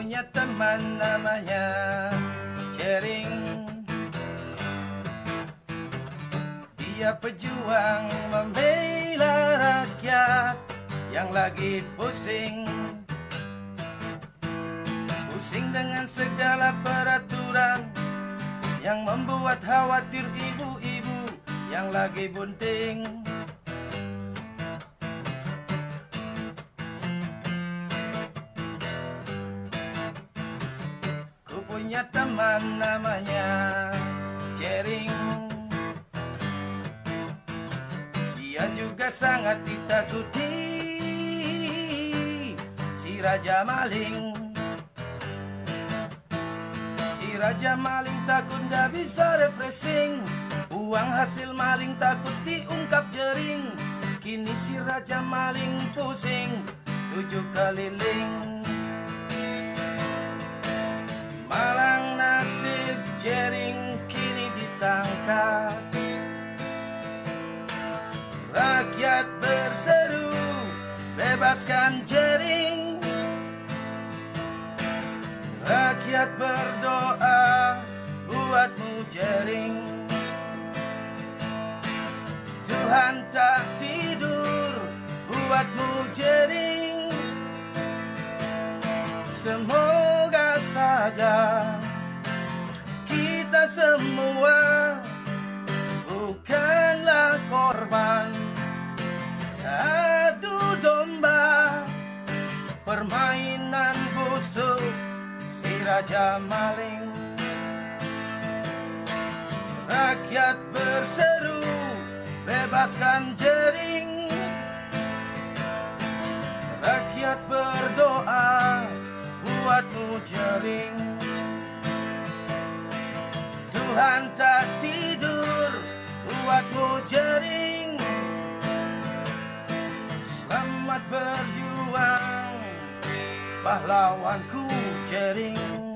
punya teman namanya Jering. Dia pejuang membela rakyat yang lagi pusing dengan segala peraturan yang membuat khawatir ibu-ibu yang lagi bunting. Ku punya teman namanya Jering. Dia juga sangat ditakuti si Raja Maling. Si Raja Maling takut gak bisa refreshing, uang hasil maling takut diungkap Jering. Kini si Raja Maling pusing 7 keliling. Malang nasib Jering kini ditangkap. Rakyat berseru, bebaskan Jering. Rakyat berdoa buatmu Jering. Tuhan tak tidur buatmu Jering. Semoga saja kita semua bukanlah korban adu domba permainan busuk si Raja Maling. Rakyat berseru, bebaskan Jering. Rakyat berdoa buatmu Jering. Tuhan tak tidur buatmu Jering. Selamat berjuang pahlawanku Jering.